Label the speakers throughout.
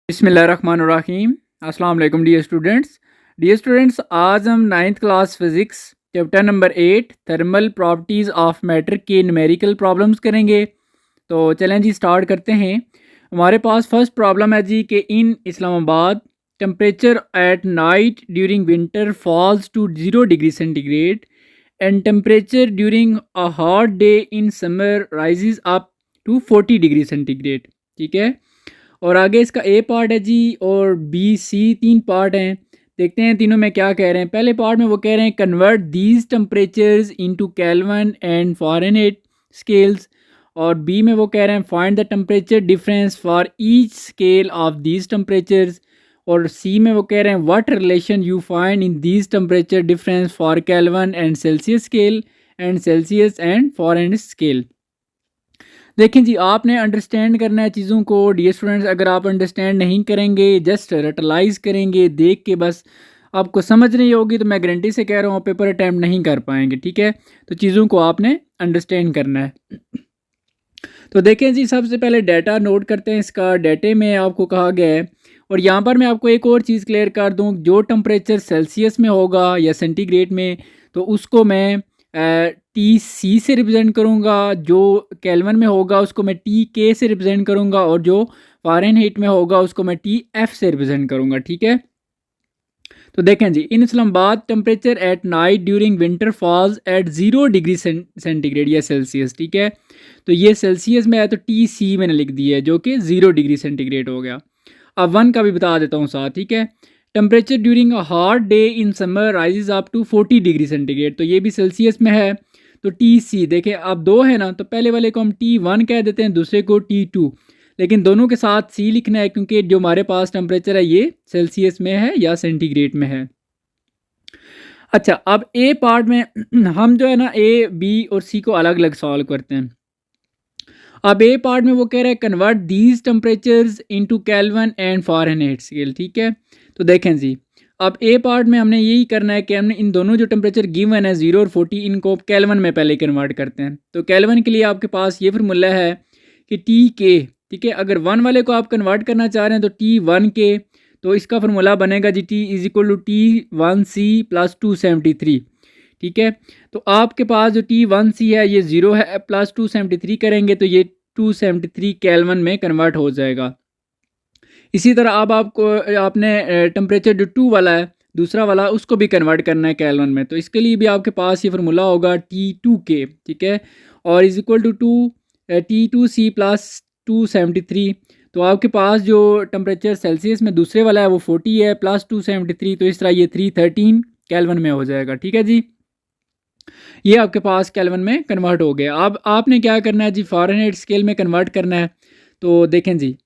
Speaker 1: बिस्मिल्लाहिर्रहमानिर्रहीम। अस्सलाम वालेकुम डियर स्टूडेंट्स, आज हम ninth class physics chapter number 8 thermal properties of matter के न्यूमेरिकल प्रॉब्लम्स करेंगे। तो चलें जी स्टार्ट करते हैं। हमारे पास फर्स्ट प्रॉब्लम है जी कि in Islamabad temperature at night during winter falls to 0 degree centigrade and temperature during a hot day in summer rises up to 40 degree centigrade. ठीक है, और आगे इसका ए पार्ट है जी और बी सी तीन पार्ट हैं। देखते हैं तीनों में क्या कह रहे हैं। पहले पार्ट में वो कह रहे हैं convert these temperatures into kelvin and Fahrenheit scales, और बी में वो कह रहे हैं find the temperature difference for each scale of these temperatures, और सी में वो कह रहे हैं what relation you find in these temperature difference for Kelvin and Celsius scale and Celsius and Fahrenheit scale. देखें जी, आपने अंडरस्टैंड करना है चीज़ों को डियर स्टूडेंट्स। अगर आप अंडरस्टैंड नहीं करेंगे, जस्ट रटलाइज करेंगे देख के, बस आपको समझ नहीं होगी, तो मैं गारंटी से कह रहा हूँ पेपर अटैम्प्ट नहीं कर पाएंगे। ठीक है, तो चीज़ों को आपने अंडरस्टैंड करना है। तो देखें जी, सबसे पहले डाटा नोट करते हैं। इसका डाटे में आपको कहा गया है, और यहाँ पर मैं आपको एक और चीज़ क्लियर कर दूँ, जो टेम्परेचर सेल्सियस में होगा या सेंटीग्रेड में, तो उसको मैं टी सी से रिप्रेजेंट करूँगा, जो केल्विन में होगा उसको मैं टी के से रिप्रेजेंट करूँगा, और जो फ़ारेनहाइट में होगा उसको मैं टी एफ से रिप्रेजेंट करूँगा। ठीक है, तो देखें जी, in Islamabad temperature at night during winter falls at 0 degree centigrade या सेल्सियस। ठीक है, तो ये सेल्सियस में है तो टी सी मैंने लिख दी है, जो कि 0 डिग्री सेंटीग्रेड हो गया। अब वन का भी बता देता हूँ साथ। ठीक है, temperature during a hot day in summer rises up to 40 degree centigrade, तो ये भी सेल्सियस में है। तो टी सी देखें, अब दो है ना, तो पहले वाले को हम टी वन कह देते हैं, दूसरे को टी टू, लेकिन दोनों के साथ सी लिखना है क्योंकि जो हमारे पास टेम्परेचर है ये सेल्सियस में है या सेंटीग्रेड में है। अच्छा, अब ए पार्ट में हम जो है ना ए बी और सी को अलग अलग सॉल्व करते हैं। अब ए पार्ट में वो कह रहा है convert these temperatures into kelvin and Fahrenheit scale. ठीक है, तो देखें जी, अब ए पार्ट में हमने यही करना है कि हमने इन दोनों जो टेम्परेचर गिवन है 0 और 40, इनको केल्विन में पहले कन्वर्ट करते हैं। तो केल्विन के लिए आपके पास ये फार्मूला है कि टी के, ठीक है, अगर वन वाले को आप कन्वर्ट करना चाह रहे हैं तो टी वन के, तो इसका फार्मूला बनेगा जी T is equal to T one C plus 273। ठीक है, तो आपके पास जो टी वन सी है ये 0 है, प्लस 273 करेंगे तो ये 273 केल्विन में कन्वर्ट हो जाएगा। इसी तरह अब आपको आपने टेम्परेचर जो टू वाला है दूसरा वाला, उसको भी कन्वर्ट करना है केल्विन में, तो इसके लिए भी आपके पास ये फार्मूला होगा टी टू के। ठीक है, और is equal to T two C plus 273। तो आपके पास जो टेम्परेचर सेल्सियस में दूसरे वाला है वो 40 है, प्लस 273, तो इस तरह ये 313 केल्विन में हो जाएगा। ठीक है जी, ये आपके पास केल्विन में कन्वर्ट हो गया। अब आपने क्या करना है जी, फ़ारेनहाइट स्केल में कन्वर्ट करना है। तो देखें जी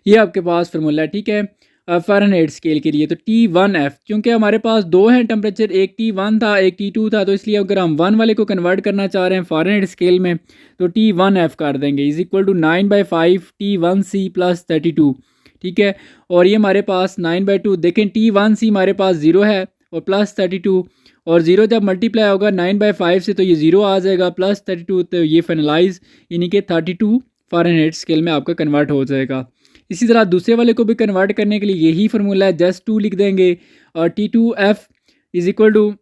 Speaker 1: ये आपके पास फार्मूला है। ठीक है, फ़ारेनहाइट स्केल के लिए तो टी वन एफ़, क्योंकि हमारे पास दो हैं टेम्परेचर, एक टी वन था एक टी टू था, तो इसलिए अगर हम वन वाले को कन्वर्ट करना चाह रहे हैं फ़ारेनहाइट स्केल में तो टी वन एफ़ कर देंगे, is equal to 9/5 T one C plus 32। ठीक है, और ये हमारे पास 9/2, देखें टी वन सी हमारे पास 0 है और प्लस 32, और 0 जब मल्टीप्लाई होगा 9/5 से तो ये 0 आ जाएगा, प्लस 32 तो ये फाइनलाइज यानी कि 32 फ़ारेनहाइट स्केल में आपका कन्वर्ट हो जाएगा। इसी तरह दूसरे वाले को भी कन्वर्ट करने के लिए यही फार्मूला है, जस्ट 2 लिख देंगे, और T two F is equal to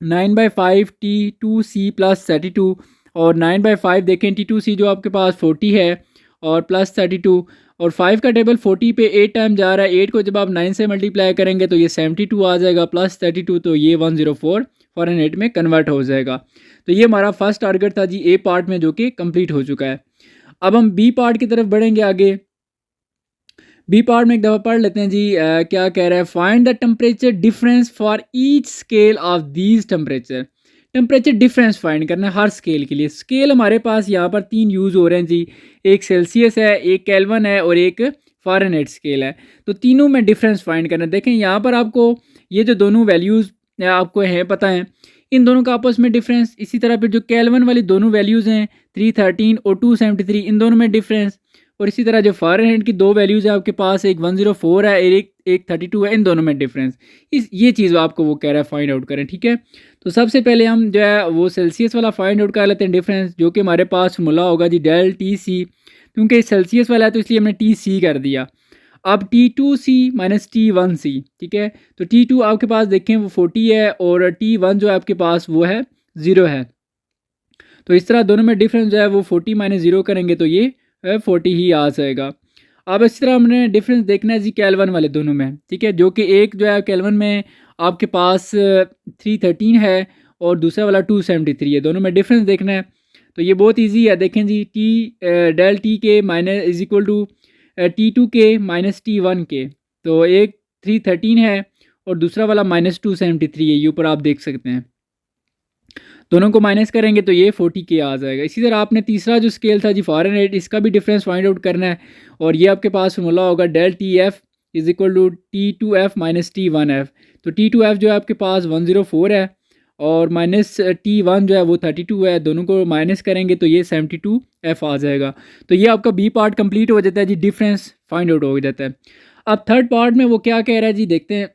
Speaker 1: 9/5 T two C plus 32, और 9/5 देखें टी टू सी जो आपके पास 40 है और प्लस 32, और 5 का टेबल 40 पे 8 टाइम जा रहा है, 8 को जब आप 9 से मल्टीप्लाई करेंगे तो ये 72 आ जाएगा, प्लस 32 तो ये 104 फ़ारेनहाइट में कन्वर्ट हो जाएगा। तो ये हमारा फर्स्ट टारगेट था जी ए पार्ट में, जो कि कंप्लीट हो चुका है। अब हम बी पार्ट की तरफ बढ़ेंगे आगे। बी पार्ट में एक दफ़ा पढ़ लेते हैं जी, क्या कह रहा है, find the temperature difference for each scale of these temperature. Temperature difference find करना है हर स्केल के लिए। स्केल हमारे पास यहाँ पर 3 यूज़ हो रहे हैं जी, एक सेल्सियस है, एक केल्विन है और एक फ़ारेनहाइट स्केल है, तो तीनों में डिफरेंस फाइंड करना है। देखें यहाँ पर आपको ये जो दोनों वैल्यूज़ आपको हैं पता है, इन दोनों का आपस में डिफरेंस, इसी तरह फिर जो केल्विन वाली दोनों वैल्यूज़ हैं 313 और 273, इन दोनों में डिफरेंस, और इसी तरह जो फ़ारेनहाइट की दो वैल्यूज़ है आपके पास, एक 104 है एक 32 है, इन दोनों में डिफरेंस, ये चीज़ आपको वो कह रहा है फाइंड आउट करें। ठीक है, तो सबसे पहले हम जो है वो सेल्सियस वाला फाइंड आउट कर लेते हैं डिफरेंस, जो कि हमारे पास फार्मूला होगा जी डेल टी सी। क्योंकि सेल्सियस वाला है तो इसलिए हमने टी सी कर दिया। अब T2C माइनस T1C, ठीक है। तो T2 आपके पास देखें वो 40 है और T1 जो है आपके पास वो है 0 है। तो इस तरह दोनों में डिफरेंस जो है वो 40 माइनस 0 करेंगे तो ये 40 ही आ जाएगा। अब इस तरह हमने डिफरेंस देखना है जी केल्विन वाले दोनों में, ठीक है, जो कि एक जो है केल्विन में आपके पास 313 है और दूसरा वाला 273 है। दोनों में डिफरेंस देखना है तो ये बहुत ईजी है। देखें जी T del T K minus is equal to T2 K minus T1 के। तो एक 313 है और दूसरा वाला माइनस 273 है, ये ऊपर आप देख सकते हैं। दोनों को माइनस करेंगे तो ये 40 के आ जाएगा। इसी तरह आपने तीसरा जो स्केल था जी फ़ारेनहाइट, इसका भी डिफरेंस फाइंड आउट करना है और ये आपके पास फॉर्मूला होगा del T F is equal to T2F minus T1F। तो T2F जो है आपके पास 104 है और माइनस T1 जो है वो 32 है। दोनों को माइनस करेंगे तो ये 72F आ जाएगा। तो ये आपका बी पार्ट कंप्लीट हो जाता है जी, डिफरेंस फाइंड आउट हो जाता है। अब थर्ड पार्ट में वो क्या कह रहा है जी, देखते हैं।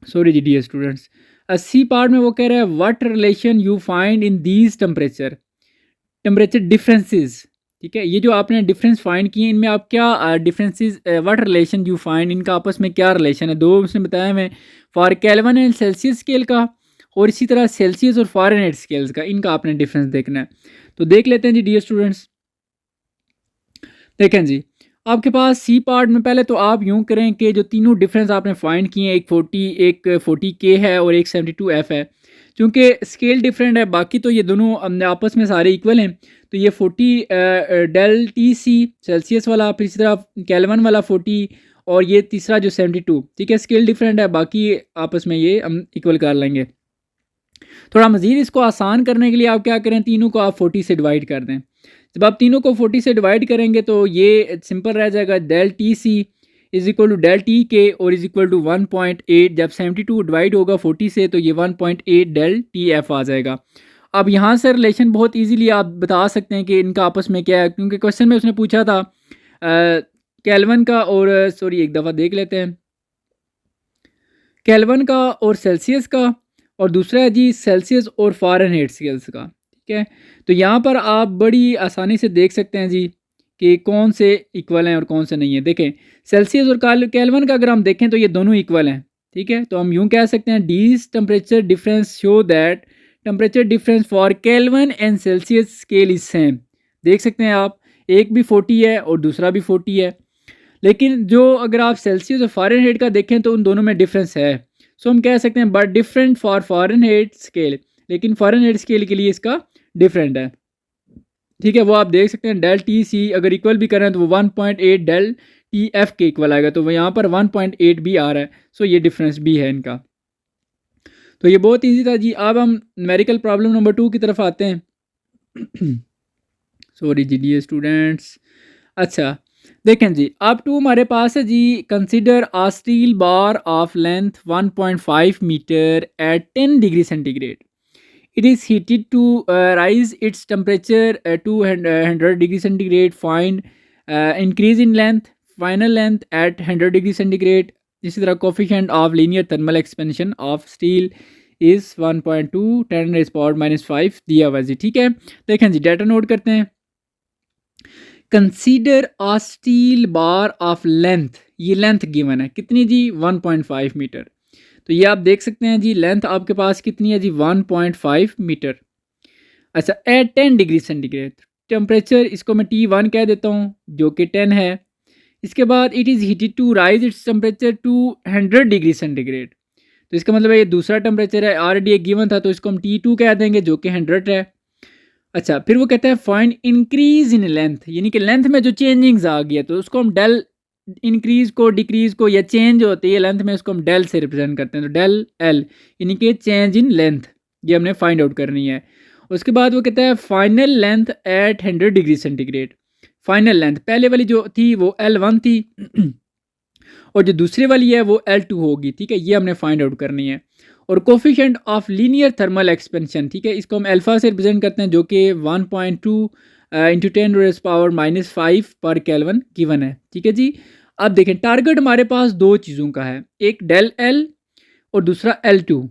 Speaker 1: सॉरी जी डियर स्टूडेंट्स, सी पार्ट में वो कह रहा है what relation you find in these temperature differences, ठीक है। ये जो आपने डिफरेंस फाइंड किए इनमें आप क्या differences what relation you find, इनका आपस में क्या रिलेशन है। दो उसने बताया हमें, for Kelvin and Celsius scale का और इसी तरह सेल्सियस और फ़ारेनहाइट स्केल्स का, इनका आपने डिफरेंस देखना है। तो देख लेते हैं जी डियर स्टूडेंट्स। देखें जी आपके पास सी पार्ट में पहले तो आप यूं करें कि जो तीनों डिफरेंस आपने फाइंड किए हैं, एक 40 के है और एक 72 एफ है। क्योंकि स्केल डिफरेंट है, बाकी तो ये दोनों आपस में सारे इक्वल हैं। तो ये 40 डेल टी सी सेल्सियस वाला, फिर इसी तरह केल्विन वाला 40 और ये तीसरा जो 72, ठीक है। स्केल डिफरेंट है, बाकी आपस में ये हम इक्वल कर लेंगे। थोड़ा मज़ीद इसको आसान करने के लिए आप क्या करें, तीनों को आप 40 से डिवाइड कर दें। जब आप तीनों को 40 से डिवाइड करेंगे तो ये सिंपल रह जाएगा, del T C is equal to del T K और इज इक्वल टू 1.8। जब 72 डिवाइड होगा 40 से तो ये 1.8 डेल टी एफ आ जाएगा। अब यहाँ से रिलेशन बहुत इजीली आप बता सकते हैं कि इनका आपस में क्या है, क्योंकि क्वेश्चन में उसने पूछा था केल्विन का और सॉरी एक दफ़ा देख लेते हैं, केल्विन का और सेल्सियस का, और दूसरा है जी सेल्सियस और फ़ारेनहाइट स्केल्स का, ठीक है। तो यहाँ पर आप बड़ी आसानी से देख सकते हैं जी कि कौन से इक्वल हैं और कौन से नहीं है। देखें सेल्सियस और केल्विन का अगर हम देखें तो ये दोनों इक्वल हैं, ठीक है। तो हम यूँ कह सकते हैं these temperature difference show that temperature difference for Kelvin and Celsius scale is same. देख सकते हैं आप, एक भी 40 है और दूसरा भी 40 है। लेकिन जो अगर आप सेल्सियस और फ़ारेनहाइट का देखें तो उन दोनों में डिफरेंस है। सो हम कह सकते हैं but different for Fahrenheit scale, लेकिन फ़ारेनहाइट स्केल के लिए इसका डिफरेंट है, ठीक है। वो आप देख सकते हैं डेल टी सी अगर इक्वल भी करें तो वो 1.8 डेल टी एफ के इक्वल आएगा, तो वो यहाँ पर 1.8 भी आ रहा है। सो ये डिफरेंस भी है इनका। तो ये बहुत ईजी था जी। अब हम न्यूमेरिकल प्रॉब्लम नंबर 2 की तरफ आते हैं। सॉरी जी डियर स्टूडेंट्स। अच्छा देखें जी, अब टू हमारे पास है जी, consider a steel bar of length 1.5 metre at 10 degree centigrade. It is heated to raise its temperature to 100 degree centigrade. Find increase in length, final length at 100 degree centigrade. इसी तरह coefficient of linear thermal expansion of steel is 1.2 10⁻⁻5 दिया हुआ जी, ठीक है। देखें जी data note करते हैं। Consider a steel bar of length, ये लेंथ गिवन है कितनी जी 1.5 मीटर। तो ये आप देख सकते हैं जी लेंथ आपके पास कितनी है जी 1.5 मीटर। अच्छा एट 10 डिग्री सेंटीग्रेड, टेम्परेचर इसको मैं T1 कह देता हूँ जो कि 10 है। इसके बाद it is heated to raise its temperature to 100 degree centigrade. तो इसका मतलब है ये दूसरा टेम्परेचर है, ऑलरेडी एक गिवन था तो इसको हम T2 कह देंगे जो कि 100 है। अच्छा फिर वो कहता है फाइंड इंक्रीज इन लेंथ, यानी कि लेंथ में जो चेंजिंग्स आ गया तो उसको हम डेल, इंक्रीज को डिक्रीज को या चेंज होती है लेंथ में, उसको हम डेल से रिप्रेजेंट करते हैं। तो डेल एल यानी कि चेंज इन लेंथ, ये हमने फाइंड आउट करनी है। उसके बाद वो कहता है final length at 100 degree centigrade. Final length पहले वाली जो थी वो L1 थी और जो दूसरी वाली है वो L2 होगी, ठीक है। ये हमने फाइंड आउट करनी है। और coefficient of linear thermal expansion, ठीक है, इसको हम अल्फा से रिप्रेजेंट करते हैं जो कि 1.2 इंटू 10⁻⁵ पर केल्विन गिवन है, ठीक है जी। अब देखें टारगेट हमारे पास दो चीज़ों का है, एक डेल एल और दूसरा L2।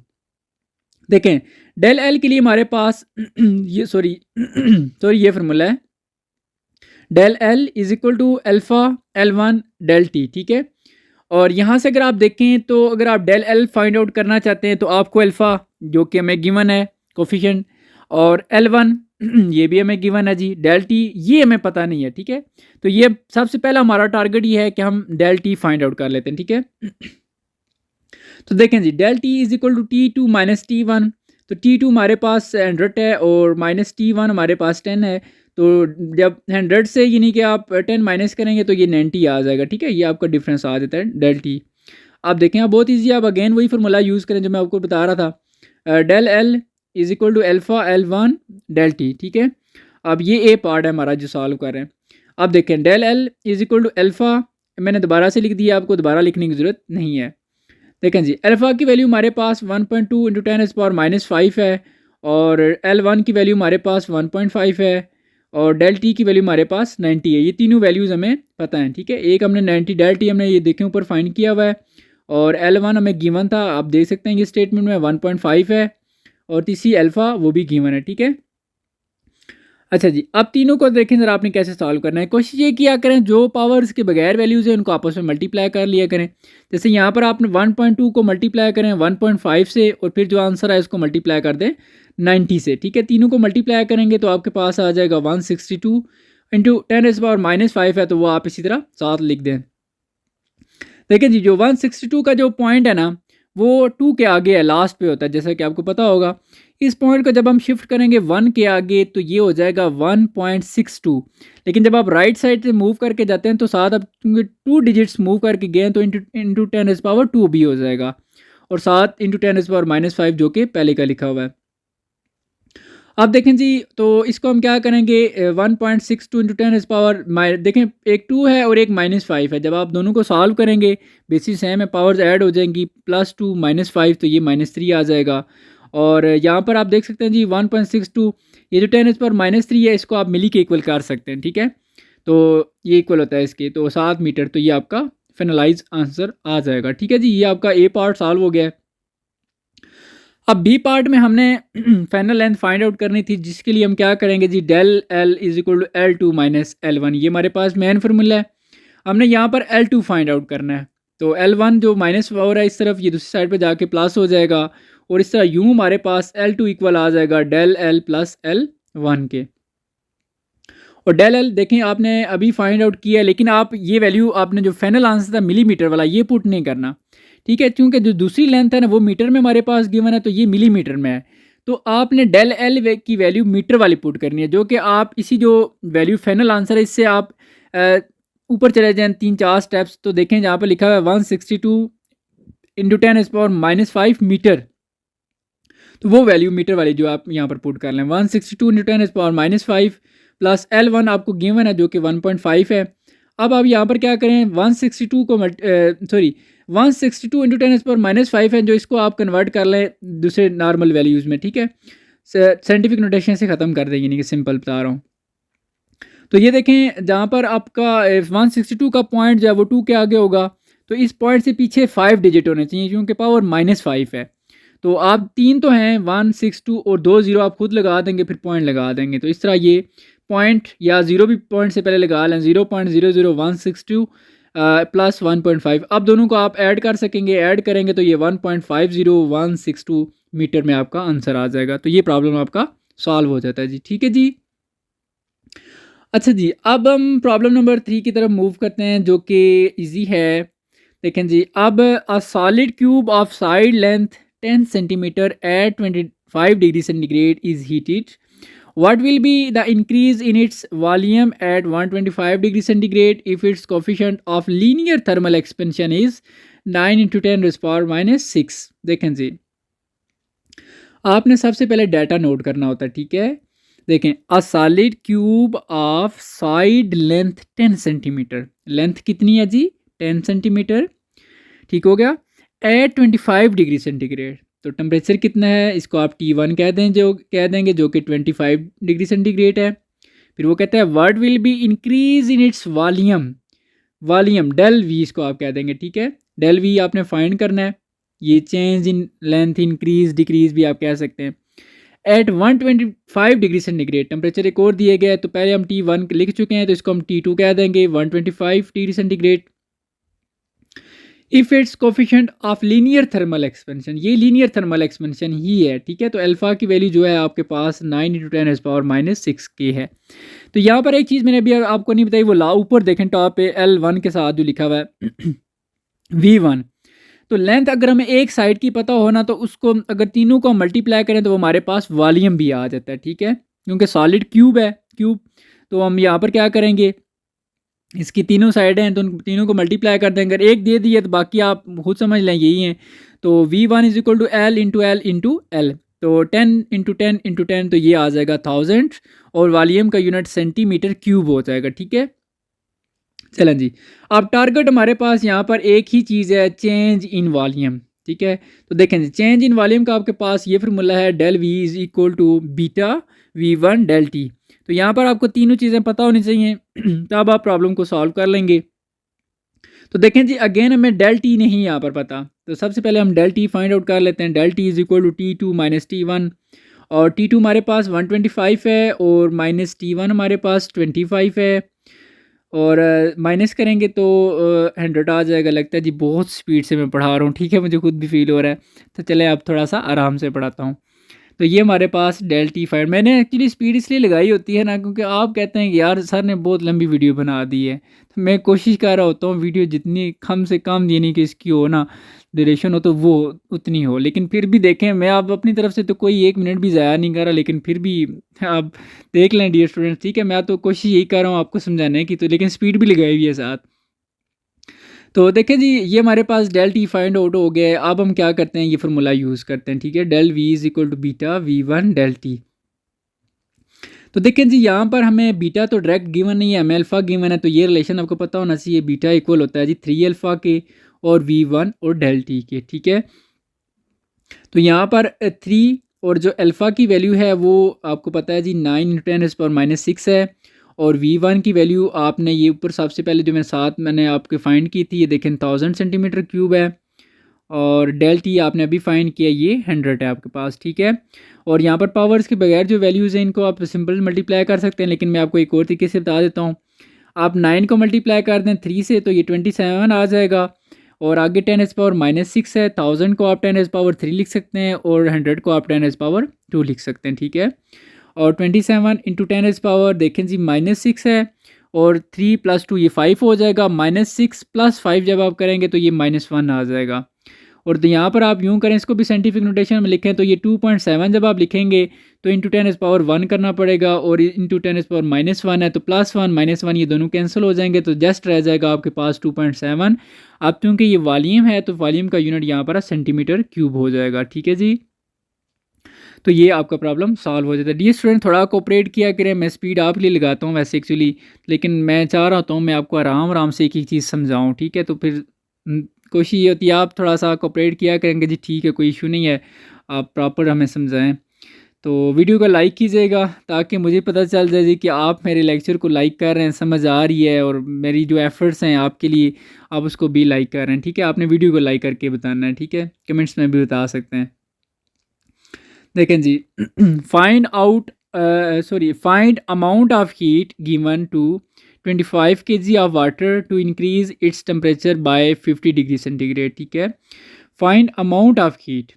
Speaker 1: देखें डेल एल के लिए हमारे पास ये सॉरी ये फार्मूला है। Del L is equal to alpha L1 del T, ठीक है। और यहाँ से अगर आप देखें तो अगर आप डेल एल फाइंड आउट करना चाहते हैं तो आपको अल्फ़ा जो कि हमें गिवन है कोफिशिएंट, और L1 ये भी हमें गिवन है जी, डेल टी ये हमें पता नहीं है, ठीक है। तो ये सबसे पहला हमारा टारगेट ये है कि हम डेल टी फाइंड आउट कर लेते हैं, ठीक है। तो देखें जी, del T is equal to T2 minus T1। तो T2 हमारे पास 100 है और माइनस T1 हमारे पास 10 है। तो जब 100 से यानी कि आप 10 माइनस करेंगे तो ये 90 आ जाएगा, ठीक है। ये आपका डिफरेंस आ जाता है डेल टी। आप देखें आप बहुत ईजी, आप अगेन वही फार्मूला यूज़ करें जो मैं आपको बता रहा था, del L is equal to alpha L1 del T, ठीक है। अब ये ए पार्ट है हमारा जो सॉल्व कर रहे हैं। अब देखें del L is equal to alpha, मैंने दोबारा से लिख दिया, आपको दोबारा लिखने की ज़रूरत नहीं है। देखें जी, अल्फ़ा की वैल्यू हमारे पास 1.2 इंटू 10⁻⁵ है, और L1 की वैल्यू हमारे पास 1.5 है, और डेल टी की वैल्यू हमारे पास 90 है। ये तीनों वैल्यूज़ हमें पता हैं, ठीक है। एक हमने 90 डेल टी हमने ये देखें ऊपर फाइंड किया हुआ है, और L1 हमें गिवन था, आप देख सकते हैं ये स्टेटमेंट में 1.5 है, और तीसरी अल्फ़ा वो भी गिवन है, ठीक है। अच्छा जी, अब तीनों को देखें ज़रा आपने कैसे सॉल्व करना है। कोशिश ये किया करें जो पावर्स के बगैर वैल्यूज़ हैं उनको आपस में मल्टीप्लाई कर लिया करें। जैसे यहाँ पर आपने 1.2 को मल्टीप्लाई करें 1.5 से, और फिर जो आंसर है उसको मल्टीप्लाई कर दें 90 से, ठीक है। तीनों को मल्टीप्लाई करेंगे तो आपके पास आ जाएगा 162 इंटू 10⁻⁵ है, तो वो आप इसी तरह साथ लिख दें। देखिए जी, जो 162 का जो पॉइंट है ना वो 2 के आगे है, लास्ट पे होता है, जैसा कि आपको पता होगा। इस पॉइंट को जब हम शिफ्ट करेंगे 1 के आगे तो ये हो जाएगा 1.62। लेकिन जब आप राइट साइड से मूव करके जाते हैं तो साथ आप क्योंकि 2 डिजिट्स मूव करके गए तो इंटू 10⁻² भी हो जाएगा, और साथ इंटू 10⁻⁵ जो कि पहले का लिखा हुआ है। अब देखें जी, तो इसको हम क्या करेंगे, 1.62 इंटू 10⁻, देखें एक 2 है और एक -5 है। जब आप दोनों को सॉल्व करेंगे बेसिस सेम है, पावर्स ऐड हो जाएंगी, +2 -5 तो ये -3 आ जाएगा। और यहाँ पर आप देख सकते हैं जी 1.62, ये जो 10⁻³ है इसको आप मिली के इक्वल कर सकते हैं, ठीक है। तो ये इक्वल होता है इसके, तो 7 मीटर, तो ये आपका फाइनलाइज आंसर आ जाएगा, ठीक है जी। ये आपका ए पार्ट सॉल्व हो गया है। अब बी पार्ट में हमने फाइनल लेंथ फाइंड आउट करनी थी, जिसके लिए हम क्या करेंगे जी, del L is equal to L2 minus L1, ये हमारे पास मेन फार्मूला है। हमने यहाँ पर L2 फाइंड आउट करना है, तो L1 जो माइनस हो रहा है इस तरफ, ये दूसरी साइड पे जाके प्लस हो जाएगा, और इस तरह यूँ हमारे पास L2 इक्वल आ जाएगा डेल एल प्लस L1 के। और डेल एल देखें आपने अभी फाइंड आउट किया है, लेकिन आप ये वैल्यू आपने जो फाइनल आंसर था मिलीमीटर वाला ये पुट नहीं करना, ठीक है। क्योंकि जो दूसरी लेंथ है ना वो मीटर में हमारे पास गिवन है, तो ये मिलीमीटर में है। तो आपने डेल एल की वैल्यू मीटर वाली पुट करनी है, जो कि आप इसी जो वैल्यू फाइनल आंसर है इससे आप ऊपर चले जाएं 3-4 स्टेप्स, तो देखें जहाँ पर लिखा हुआ है 162 इंटू 10⁻⁵ मीटर, तो वो वैल्यू मीटर वाली जो आप यहाँ पर पुट कर लें 162 इंटू 10⁻⁵ प्लस L1 आपको गिवन है जो कि 1.5 है। अब आप यहाँ पर क्या करें 162 को 162 इंटू 10⁻⁵ है, जो इसको आप कन्वर्ट कर लें दूसरे नॉर्मल वैल्यूज़ में, ठीक है। साइंटिफिक नोटेशन से ख़त्म कर देंगे, नहीं कि सिंपल बता रहा हूँ। तो ये देखें जहाँ पर आपका 162 का पॉइंट जो है वो 2 के आगे होगा, तो इस पॉइंट से पीछे 5 डिजिट होने चाहिए क्योंकि पावर -5 है। तो आप 3 तो हैं 162 और 2 0 आप खुद लगा देंगे, फिर पॉइंट लगा देंगे, तो इस तरह ये पॉइंट या 0 भी पॉइंट से पहले लगा लें, 0.00162 प्लस 1.5। अब दोनों को आप ऐड कर सकेंगे, ऐड करेंगे तो ये 1.50162 मीटर में आपका आंसर आ जाएगा। तो ये प्रॉब्लम आपका सॉल्व हो जाता है जी, ठीक है जी। अच्छा जी, अब हम प्रॉब्लम नंबर 3 की तरफ मूव करते हैं जो कि इजी है। देखें जी, अब a solid cube of side length 10 centimetre at 25 degree centigrade is heated, what will be the increase in its volume at 125 degree centigrade if its coefficient of linear thermal expansion is 9 into 10 raised power minus 6। देखें जी, आपने सबसे पहले data note करना होता है, ठीक है। देखें अ solid cube of side length 10 centimetre, length कितनी है जी 10 सेंटीमीटर, ठीक हो गया, एट 25 डिग्री सेंटीग्रेड, तो टेम्परेचर कितना है इसको आप T1 कह देंगे जो कि 25 डिग्री सेंटीग्रेड है। फिर वो कहता है what will be increase in its volume, volume del V इसको आप कह देंगे, ठीक है। डेल वी आपने फाइंड करना है, ये change in length increase decrease भी आप कह सकते हैं, एट 125 डिग्री सेंटीग्रेड टेम्परेचर एक और दिया गया है, तो पहले हम T1 लिख चुके हैं तो इसको हम T2 कह देंगे 125 degree centigrade. If it's coefficient of linear thermal expansion, ये लीनियर थर्मल एक्सपेंशन ही है, ठीक है। तो अल्फ़ा की वैल्यू जो है आपके पास 9 × 10⁻⁻6 की है। तो यहाँ पर एक चीज़ मैंने अभी आपको नहीं बताई, वो ला ऊपर देखें टॉप पे L1 के साथ जो लिखा हुआ है V1। तो लेंथ अगर हमें एक साइड की पता हो ना, तो उसको अगर तीनों को मल्टीप्लाई करें तो वो हमारे पास वॉल्यूम भी आ जाता है, ठीक है, क्योंकि सॉलिड क्यूब है क्यूब। तो हम यहाँ पर क्या करेंगे, इसकी तीनों साइड हैं तो उन तीनों को मल्टीप्लाई कर देंगे। अगर एक दे दिए तो बाकी आप खुद समझ लें यही हैं। तो V1 = L × L × L, तो 10 × 10 × 10, तो ये आ जाएगा 1000 और वॉल्यूम का यूनिट सेंटीमीटर क्यूब हो जाएगा, ठीक है। चलें जी, अब टारगेट हमारे पास यहाँ पर एक ही चीज़ है, चेंज इन वॉल्यूम, ठीक है। तो देखें जी, चेंज इन वॉल्यूम का आपके पास ये फार्मूला है, del V = beta V1 del T। तो यहाँ पर आपको तीनों चीज़ें पता होनी चाहिए तब आप प्रॉब्लम को सॉल्व कर लेंगे। तो देखें जी, अगेन हमें del T नहीं यहाँ पर पता, तो सबसे पहले हम del T फाइंड आउट कर लेते हैं। del T = T2 - T1, और T2 हमारे पास 125 है और -T1 हमारे पास 25 है, और माइनस करेंगे तो 100 आ जाएगा। लगता है जी बहुत स्पीड से मैं पढ़ा रहा हूँ, ठीक है, मुझे खुद भी फील हो रहा है। तो चले अब थोड़ा सा आराम से पढ़ाता हूँ। तो ये हमारे पास del T फाइंड, मैंने एक्चुअली स्पीड इसलिए लगाई होती है ना, क्योंकि आप कहते हैं कि यार सर ने बहुत लंबी वीडियो बना दी है, तो मैं कोशिश कर रहा होता हूँ वीडियो जितनी कम से कम यानी कि इसकी हो ना, ड्यूरेशन हो तो वो उतनी हो। लेकिन फिर भी देखें, मैं आप अपनी तरफ से तो कोई 1 मिनट भी ज़ाया नहीं कर रहा, लेकिन फिर भी आप देख लें डियर स्टूडेंट्स, ठीक है। मैं तो कोशिश यही कर रहा हूँ आपको समझाने की, तो लेकिन स्पीड भी लगाई हुई है साथ। तो देखें जी, ये हमारे पास del T फाइंड आउट हो गया है। अब हम क्या करते हैं, ये फार्मूला यूज़ करते हैं, ठीक है। del V = beta V1 del T। तो देखें जी, यहाँ पर हमें बीटा तो डायरेक्ट गिवन नहीं है, हमें अल्फ़ा गिवन है, तो ये रिलेशन आपको पता होना चाहिए, बीटा इक्वल होता है जी 3 अल्फ़ा के और V1 और del T के, ठीक है। तो यहाँ पर 3 और जो अल्फ़ा की वैल्यू है वो आपको पता है जी 9 × 10⁻⁻6 है, और V1 की वैल्यू आपने ये ऊपर सबसे पहले जो मैंने आपके फाइंड की थी, ये देखें 1000 सेंटीमीटर क्यूब है, और del T आपने अभी फाइंड किया, ये 100 है आपके पास, ठीक है। और यहाँ पर पावर्स के बगैर जो वैल्यूज़ हैं इनको आप सिंपल मल्टीप्लाई कर सकते हैं, लेकिन मैं आपको एक और तरीके से बता देता हूँ। आप 9 को मल्टीप्लाई कर दें 3 से, तो ये 27 आ जाएगा, और आगे 10⁻⁻6 है। 1000 को आप 10⁻³ लिख सकते हैं, और 100 को आप 10⁻² लिख सकते हैं, ठीक है। और 27 × 10⁻, देखें जी -6 है, और 3 + 2 ये 5 हो जाएगा, -6 + 5 जब आप करेंगे तो ये -1 आ जाएगा। और तो यहाँ पर आप यूँ करें, इसको भी साइंटिफिक नोटेशन में लिखें, तो ये 2.7 जब आप लिखेंगे तो × 10⁻1 करना पड़ेगा, और × 10⁻−1 है तो +1 -1 ये दोनों कैंसिल हो जाएंगे, तो जस्ट रह जाएगा आपके पास 2.7। अब क्योंकि ये वॉल्यूम है तो वॉल्यूम का यूनिट यहाँ पर सेंटीमीटर क्यूब हो जाएगा, ठीक है जी। तो ये आपका प्रॉब्लम सॉल्व हो जाता है। डियर स्टूडेंट, थोड़ा कोऑपरेट किया करें, मैं स्पीड आप लिए लगाता हूँ वैसे एक्चुअली, लेकिन मैं चाह रहा हूँ मैं आपको आराम आराम से एक एक चीज़ समझाऊँ, ठीक है। तो फिर कोशिश ये होती है आप थोड़ा सा कोऑपरेट किया करेंगे जी, ठीक है, कोई इशू नहीं है, आप प्रॉपर हमें समझाएं। तो वीडियो को लाइक कीजिएगा ताकि मुझे पता चल जाए जी कि आप मेरे लेक्चर को लाइक कर रहे हैं, समझ आ रही है, और मेरी जो एफर्ट्स हैं आपके लिए आप उसको भी लाइक कर रहे हैं, ठीक है। आपने वीडियो को लाइक करके बताना है, ठीक है, कमेंट्स में भी बता सकते हैं। देखें जी, find amount of heat given to 25 kg of water to increase its temperature by 50 degree centigrade, ठीक है। फाइंड अमाउंट ऑफ हीट,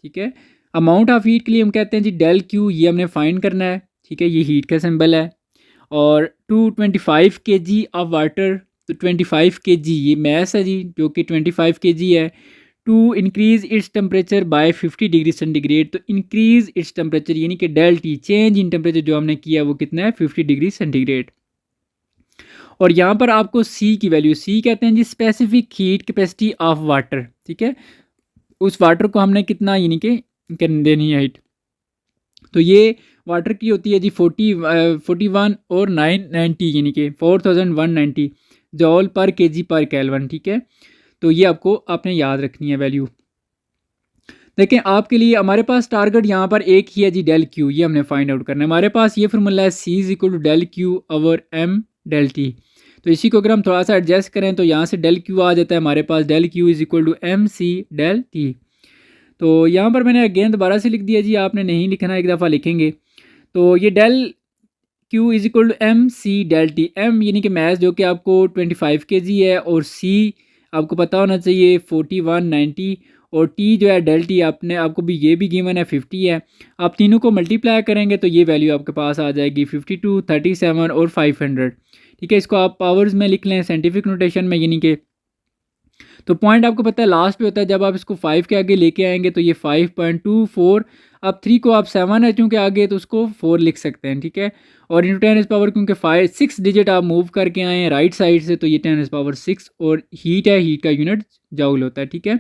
Speaker 1: ठीक है। अमाउंट ऑफ हीट के लिए हम कहते हैं जी del Q, ये हमने फाइंड करना है, ठीक है, ये हीट का सिंबल है। और टू 25 kg ऑफ वाटर, तो 25 kg ये मैस है जी, जो कि 25 kg है। To increase its temperature by 50 degree centigrade, तो इंक्रीज इट्स टेम्परेचर यानी कि del T, change in temperature जो हमने किया वो कितना है, 50 डिग्री सेंटीग्रेड। और यहाँ पर आपको C की वैल्यू, C कहते हैं जी specific heat capacity of water, ठीक है, उस वाटर को हमने कितना यानी कि देनी है हीट। तो ये वाटर की होती है जी 41 और 990 यानी कि 4190 जॉल पर kg पर केल्विन, ठीक है। तो ये आपने याद रखनी है वैल्यू। देखें, आपके लिए हमारे पास टारगेट यहाँ पर एक ही है जी del Q, ये हमने फाइंड आउट करना है। हमारे पास ये फार्मूला है C = del Q over M del T। तो इसी को अगर हम थोड़ा सा एडजस्ट करें तो यहाँ से del Q आ जाता है हमारे पास, del Q = MC del T। तो यहाँ पर मैंने अगेन दोबारा से लिख दिया जी, आपने नहीं लिखना, एक दफ़ा लिखेंगे। तो ये del Q is equal to M C del T, M यानी कि मैथ जो कि आपको 25 kg है, और सी आपको पता होना चाहिए 41 90, और टी जो है डेल टी आपको भी ये भी गिवन है 50 है। आप तीनों को मल्टीप्लाई करेंगे तो ये वैल्यू आपके पास आ जाएगी 52 37 और 500। ठीक है, इसको आप पावर्स में लिख लें साइंटिफिक नोटेशन में, यानी कि तो पॉइंट आपको पता है लास्ट पे होता है, जब आप इसको 5 के आगे लेके आएंगे तो ये 5.24। अब 3 को आप 7 है चूँकि आगे, तो उसको 4 लिख सकते हैं। ठीक है, और इंटू 10 पावर, क्योंकि 6 डिजिट आप मूव करके आए हैं राइट साइड से, तो ये 10 पावर 6, और हीट है, हीट का यूनिट जूल होता है। ठीक है,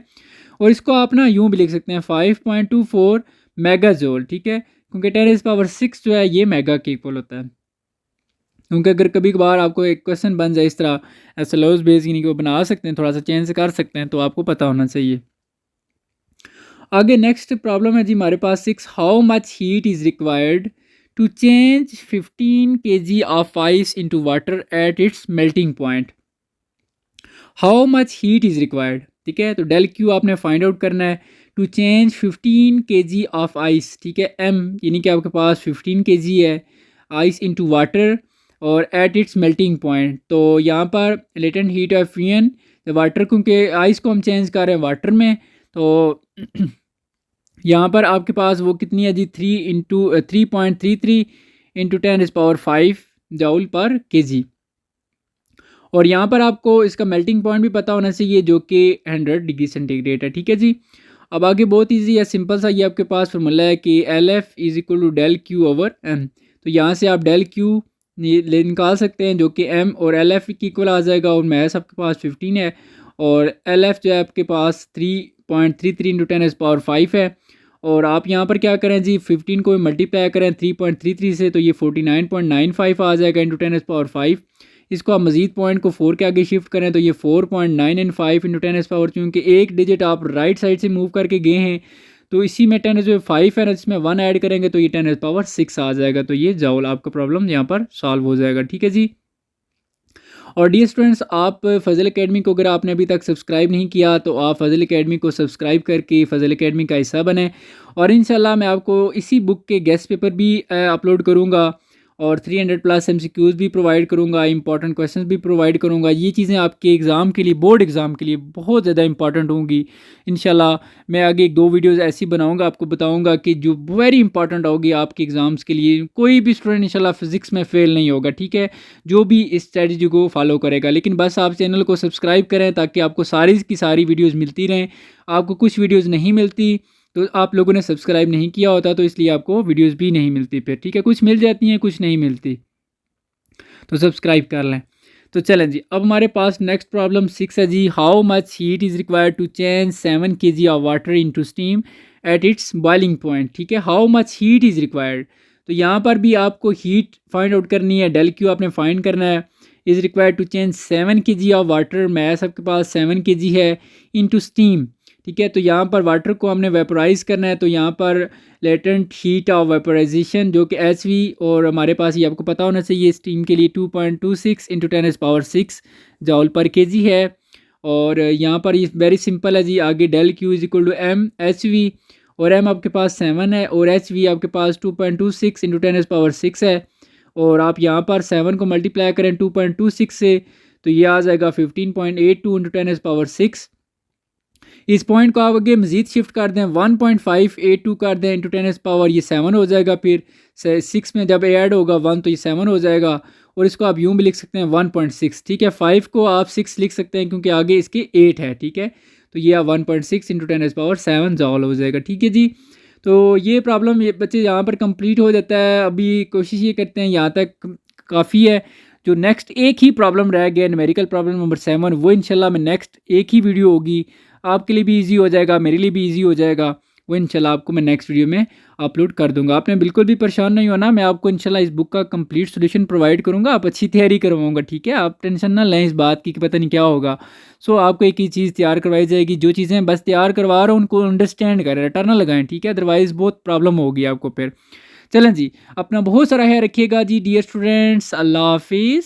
Speaker 1: और इसको आप ना यूँ भी लिख सकते हैं 5.24 मेगा जूल। ठीक है, क्योंकि 10 पावर 6 जो है ये मेगा के इक्वल होता है। क्योंकि अगर कभी कभार आपको एक क्वेश्चन बन जाए इस तरह एसएलओस बेस, यानी कि वो बना सकते हैं, थोड़ा सा चेंज कर सकते हैं, तो आपको पता होना चाहिए। आगे नेक्स्ट प्रॉब्लम है जी हमारे पास 6, how much heat is required to change 15 kg of ice into water at its melting point. How much heat is required, ठीक है, तो डेल क्यू आपने फाइंड आउट करना है to change 15 kg of ice. ठीक है, एम यानी कि आपके पास 15 kg है आइस इनटू वाटर और एट इट्स मेल्टिंग पॉइंट। तो यहाँ पर latent heat of fusion water, क्योंकि आइस को हम चेंज कर रहे हैं वाटर में, तो यहाँ पर आपके पास वो कितनी है जी 3.33 इंटू 10⁵ जूल पर kg। और यहाँ पर आपको इसका मेल्टिंग पॉइंट भी पता होना चाहिए जो कि 100 डिग्री सेंटीग्रेड है। ठीक है जी, अब आगे बहुत इजी है, सिंपल सा ये आपके पास फॉर्मूला है कि LF is equal to del Q over M. तो यहाँ से आप डेल क्यू निकाल सकते हैं जो कि एम और LF की इक्वल आ जाएगा, और मैथ आपके पास 15 है, और LF जो है आपके पास 3.33 इंटू 10⁵ है। और आप यहाँ पर क्या करें जी 15 को मल्टीप्लाई करें 3.33 से, तो ये 49.95 आ जाएगा इंटू 10⁵। इसको आप मजीद पॉइंट को 4 के आगे शिफ्ट करें तो ये 4.995 इंटू 10⁵, क्योंकि एक डिजिट आप राइट साइड से मूव करके गए हैं, तो इसी में 10⁵ है ना, इसमें 1 ऐड करेंगे तो ये 10⁶ आ जाएगा। तो ये जूल आपका प्रॉब्लम यहाँ पर सॉल्व हो जाएगा। ठीक है जी, और डियर स्टूडेंट्स, आप फजल एकेडमी को अगर आपने अभी तक सब्सक्राइब नहीं किया तो आप फजल एकेडमी को सब्सक्राइब करके फजल एकेडमी का हिस्सा बने, और इंशाल्लाह मैं आपको इसी बुक के गेस्ट पेपर भी अपलोड करूँगा, और 300+ MCQs भी प्रोवाइड करूँगा, इंपॉर्टेंट क्वेश्चंस भी प्रोवाइड करूँगा। ये चीज़ें आपके एग्ज़ाम के लिए, बोर्ड एग्ज़ाम के लिए बहुत ज़्यादा इंपॉर्टेंट होंगी। इंशाल्लाह मैं आगे 1-2 वीडियोज़ ऐसी बनाऊँगा, आपको बताऊँगा कि जो वेरी इंपॉर्टेंट होगी आपके एग्ज़ाम्स के लिए। कोई भी स्टूडेंट इंशाल्लाह फिज़िक्स में फ़ेल नहीं होगा, ठीक है, जो भी इस स्ट्रेटजी को फॉलो करेगा। लेकिन बस आप चैनल को सब्सक्राइब करें ताकि आपको सारी की सारी वीडियोज़ मिलती रहें। आपको कुछ वीडियोज़ नहीं मिलती तो आप लोगों ने सब्सक्राइब नहीं किया होता, तो इसलिए आपको वीडियोस भी नहीं मिलती फिर। ठीक है, कुछ मिल जाती हैं कुछ नहीं मिलती, तो सब्सक्राइब कर लें। तो चलें जी, अब हमारे पास नेक्स्ट प्रॉब्लम 6 है जी, how much heat is required to change 7 kg of water into steam at its boiling point. ठीक है, how much heat is required, तो यहाँ पर भी आपको हीट फाइंड आउट करनी है, डेल क्यू आपने फाइंड करना है। Is required to change 7 kg of water, mass आपके पास 7 kg है, इनटू स्टीम। ठीक है, तो यहाँ पर वाटर को हमने वेपोराइज करना है, तो यहाँ पर लेटेंट हीट ऑफ वेपोराइजेशन जो कि HV, और हमारे पास ये आपको पता होना चाहिए स्टीम के लिए 2.26 इंटू 10⁶ जूल पर kg है। और यहाँ पर ये वेरी सिंपल है जी, आगे del Q is equal to M HV, और एम आपके पास 7 है और HV आपके पास 2.26 इंटू 10⁶ है। और आप यहाँ पर 7 को मल्टीप्लाई करें 2.26 से, तो ये आ जाएगा 15.82 इंटू 10⁶। इस पॉइंट को आप आगे मजीद शिफ्ट कर दें 1.582 कर दें इंटू 10⁻, ये 7 हो जाएगा। फिर 6 में जब ऐड होगा 1 तो ये 7 हो जाएगा, और इसको आप यूँ भी लिख सकते हैं 1.6। ठीक है, 5 को आप 6 लिख सकते हैं क्योंकि आगे इसके 8 है। ठीक है, तो ये 1.6 इंटू 10⁻7 जूल हो जाएगा। ठीक है जी, तो ये प्रॉब्लम ये बच्चे यहाँ पर कंप्लीट हो जाता है। अभी कोशिश ये करते हैं, यहाँ तक काफ़ी है। जो नेक्स्ट एक ही प्रॉब्लम रह गया न्यूमेरिकल प्रॉब्लम नंबर 7, वो इंशाल्लाह में नेक्स्ट एक ही वीडियो होगी, आपके लिए भी इजी हो जाएगा, मेरे लिए भी इजी हो जाएगा। वो इंशाल्लाह आपको मैं नेक्स्ट वीडियो में अपलोड कर दूंगा। आपने बिल्कुल भी परेशान नहीं होना, मैं आपको इंशाल्लाह इस बुक का कंप्लीट सोल्यूशन प्रोवाइड करूंगा, आप अच्छी तैयारी करवाऊंगा। ठीक है, आप टेंशन ना लें इस बात की कि पता नहीं क्या होगा। आपको एक ही चीज़ तैयार करवाई जाएगी, जो चीज़ें बस तैयार करवा रहा हूँ उनको अंडरस्टैंड करें, रटा ना लगाएं। ठीक है, अदरवाइज़ बहुत प्रॉब्लम होगी आपको फिर। चलें जी, अपना बहुत सारा ख्याल रखिएगा जी डियर स्टूडेंट्स, अल्लाह हाफिज़।